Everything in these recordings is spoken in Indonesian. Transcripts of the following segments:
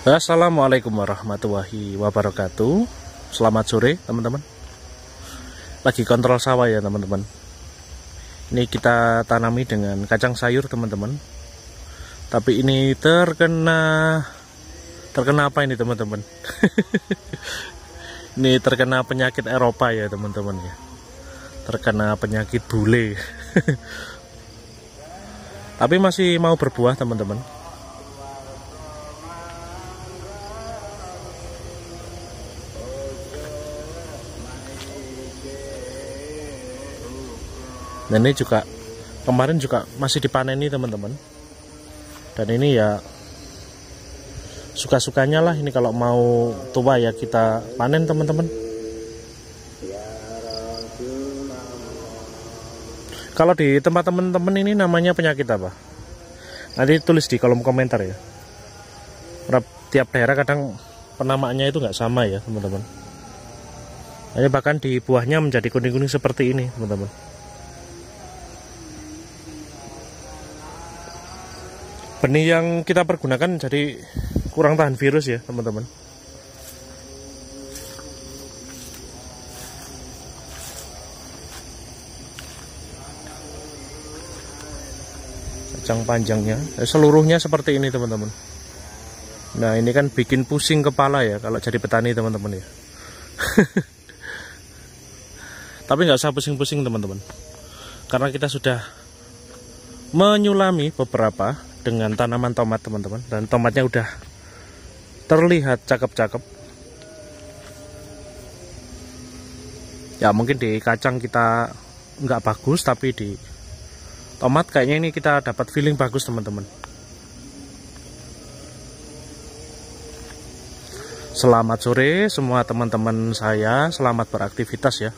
Assalamualaikum warahmatullahi wabarakatuh. Selamat sore teman-teman. Lagi kontrol sawah ya teman-teman. Ini kita tanami dengan kacang sayur teman-teman. Tapi ini terkena apa ini teman-teman? Ini terkena penyakit Eropa ya teman-teman ya. Terkena penyakit bule. Tapi masih mau berbuah teman-teman. Dan ini juga kemarin juga masih dipaneni teman-teman. Dan ini ya suka-sukanya lah, ini kalau mau tua ya kita panen teman-teman. Kalau di tempat teman-teman ini namanya penyakit apa? Nanti tulis di kolom komentar ya. Tiap daerah kadang penamaannya itu nggak sama ya teman-teman. Ini bahkan di buahnya menjadi kuning-kuning seperti ini teman-teman. Benih yang kita pergunakan jadi kurang tahan virus ya teman-teman. Kacang panjangnya seluruhnya seperti ini teman-teman. Nah ini kan bikin pusing kepala ya kalau jadi petani teman-teman ya. Tapi nggak usah pusing-pusing teman-teman, karena kita sudah menyulami beberapa dengan tanaman tomat teman-teman, dan tomatnya udah terlihat cakep-cakep ya. Mungkin di kacang kita nggak bagus, tapi di tomat kayaknya ini kita dapat feeling bagus teman-teman. Selamat sore semua teman-teman saya, selamat beraktivitas ya,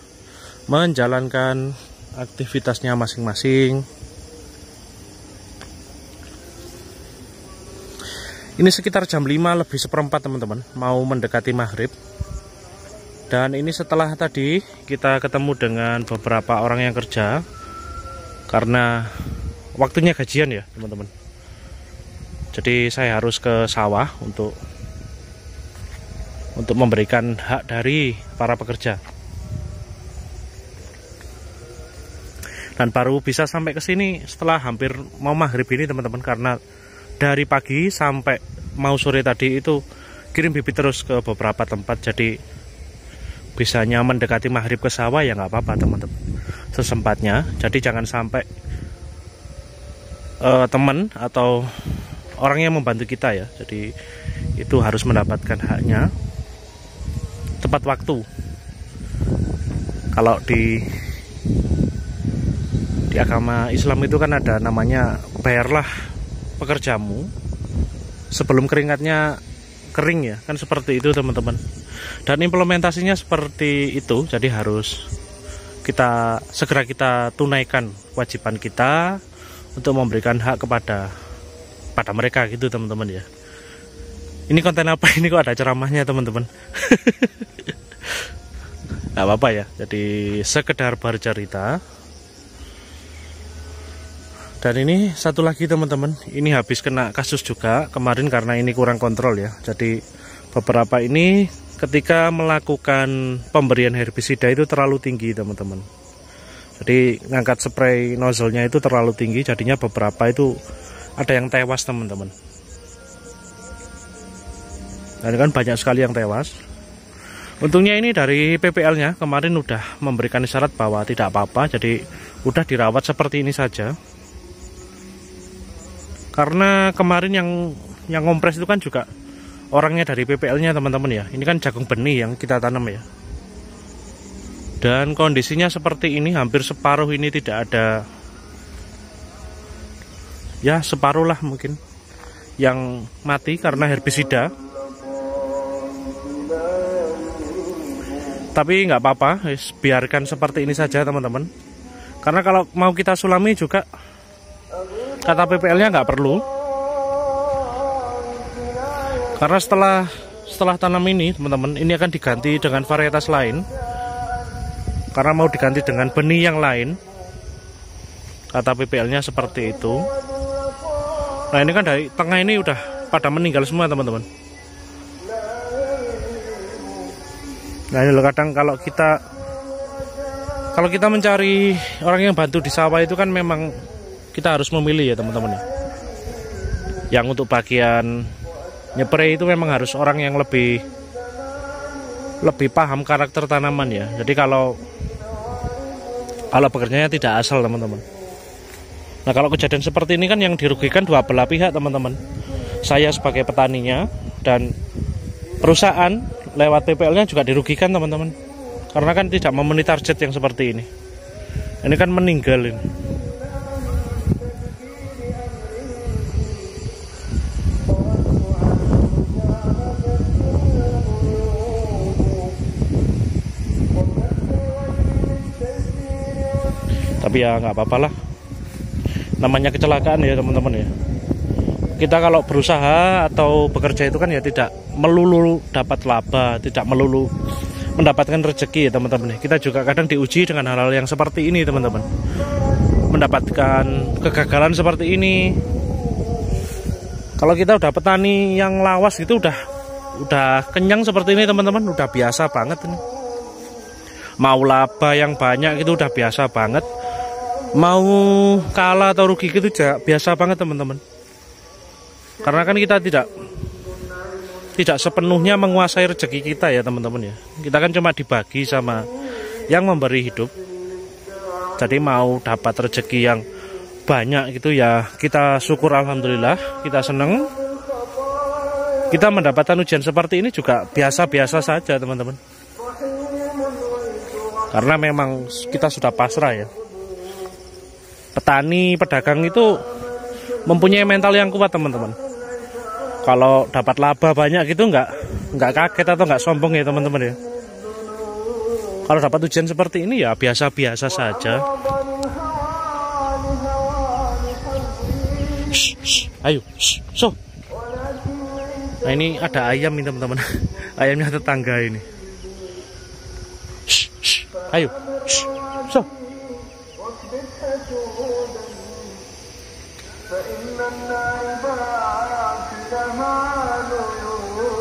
menjalankan aktivitasnya masing-masing. Ini sekitar jam 5 lebih seperempat teman-teman, mau mendekati maghrib. Dan ini setelah tadi kita ketemu dengan beberapa orang yang kerja, karena waktunya gajian ya teman-teman. Jadi saya harus ke sawah untuk memberikan hak dari para pekerja. Dan baru bisa sampai ke sini setelah hampir mau maghrib ini teman-teman, karena dari pagi sampai mau sore tadi itu kirim bibit terus ke beberapa tempat. Jadi bisanya mendekati maghrib ke sawah ya nggak apa-apa teman-teman, sesempatnya. Jadi jangan sampai teman atau orang yang membantu kita ya, jadi itu harus mendapatkan haknya tepat waktu. Kalau di agama Islam itu kan ada namanya bayarlah pekerjamu sebelum keringatnya kering ya, kan seperti itu teman-teman. Dan implementasinya seperti itu, jadi harus segera kita tunaikan kewajiban kita untuk memberikan hak kepada mereka gitu teman-teman ya. Ini konten apa ini kok ada ceramahnya teman-teman? Nggak apa-apa ya, jadi sekedar bercerita. Dan ini satu lagi teman-teman, ini habis kena kasus juga kemarin karena ini kurang kontrol ya. Jadi beberapa ini ketika melakukan pemberian herbisida itu terlalu tinggi teman-teman. Jadi ngangkat spray nozzle-nya itu terlalu tinggi, jadinya beberapa itu ada yang tewas teman-teman. Dan kan banyak sekali yang tewas. Untungnya ini dari PPL-nya kemarin udah memberikan isyarat bahwa tidak apa-apa, jadi udah dirawat seperti ini saja. Karena kemarin yang ngompres itu kan juga orangnya dari PPL-nya teman-teman ya. Ini kan jagung benih yang kita tanam ya. Dan kondisinya seperti ini, hampir separuh ini tidak ada, ya separuh lah mungkin yang mati karena herbisida. Tapi nggak apa-apa, biarkan seperti ini saja teman-teman. Karena kalau mau kita sulami juga kata PPL-nya nggak perlu, karena setelah tanam ini teman-teman, ini akan diganti dengan varietas lain, karena mau diganti dengan benih yang lain, kata PPL-nya seperti itu. Nah ini kan dari tengah ini udah pada meninggal semua teman-teman. Nah ini loh, kadang kalau kita mencari orang yang bantu di sawah itu kan memang kita harus memilih ya teman-teman ya. Yang untuk bagian nyepray itu memang harus orang yang lebih paham karakter tanaman ya. Jadi kalau bekerjanya tidak asal teman-teman. Nah kalau kejadian seperti ini kan yang dirugikan dua belah pihak teman-teman. Saya sebagai petaninya dan perusahaan lewat PPL-nya juga dirugikan teman-teman. Karena kan tidak memenuhi target yang seperti ini. Ini kan meninggal ini. Tapi ya nggak apa-apa lah. Namanya kecelakaan ya teman-teman ya. Kita kalau berusaha atau bekerja itu kan ya tidak melulu dapat laba, tidak melulu mendapatkan rezeki ya teman-teman. Kita juga kadang diuji dengan hal-hal yang seperti ini teman-teman. Mendapatkan kegagalan seperti ini. Kalau kita udah petani yang lawas gitu udah kenyang seperti ini teman-teman, udah biasa banget ini. Mau laba yang banyak itu udah biasa banget. Mau kalah atau rugi gitu biasa banget teman-teman. Karena kan kita tidak sepenuhnya menguasai rezeki kita ya teman-teman ya. Kita kan cuma dibagi sama yang memberi hidup. Jadi mau dapat rezeki yang banyak gitu ya kita syukur alhamdulillah, kita seneng. Kita mendapatkan ujian seperti ini juga biasa-biasa saja teman-teman. Karena memang kita sudah pasrah ya. Petani, pedagang itu mempunyai mental yang kuat teman-teman. Kalau dapat laba banyak gitu nggak kaget atau nggak sombong ya teman-teman ya. Kalau dapat ujian seperti ini ya biasa-biasa saja. Ayo, so. Nah ini ada ayam nih teman-teman. Ayamnya tetangga ini. Ayo, so.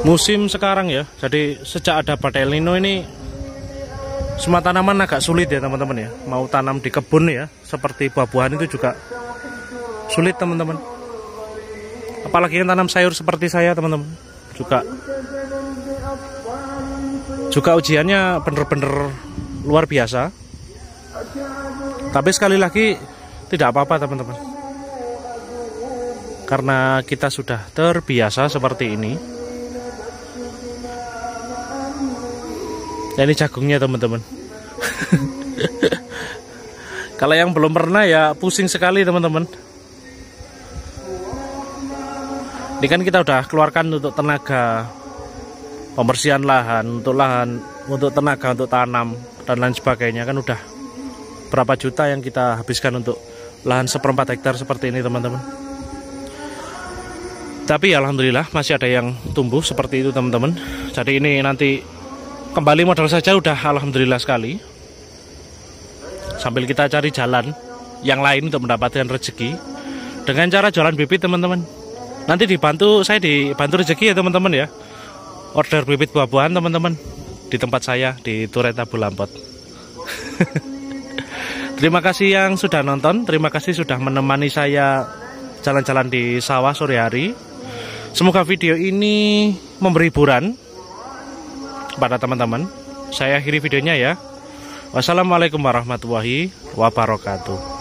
Musim sekarang ya, jadi sejak ada badai El Nino ini semua tanaman agak sulit ya teman-teman ya. Mau tanam di kebun ya, seperti buah-buahan itu juga sulit teman-teman. Apalagi yang tanam sayur seperti saya teman-teman, juga ujiannya bener-bener luar biasa. Tapi sekali lagi tidak apa-apa teman-teman, karena kita sudah terbiasa seperti ini. Nah, ini jagungnya teman-teman. Kalau yang belum pernah ya pusing sekali teman-teman. Ini kan kita udah keluarkan untuk tenaga pembersihan lahan, untuk tenaga untuk tanam dan lain sebagainya, kan udah berapa juta yang kita habiskan untuk lahan 1/4 hektar seperti ini teman-teman. Tapi alhamdulillah masih ada yang tumbuh seperti itu teman-teman. Jadi ini nanti kembali modal saja udah alhamdulillah sekali. Sambil kita cari jalan yang lain untuk mendapatkan rezeki dengan cara jualan bibit teman-teman. Nanti saya dibantu rezeki ya teman-teman ya. Order bibit buah-buahan teman-teman di tempat saya di Tureta Bulampot. Terima kasih yang sudah nonton, terima kasih sudah menemani saya jalan-jalan di sawah sore hari. Semoga video ini memberi hiburan kepada teman-teman. Saya akhiri videonya ya. Wassalamualaikum warahmatullahi wabarakatuh.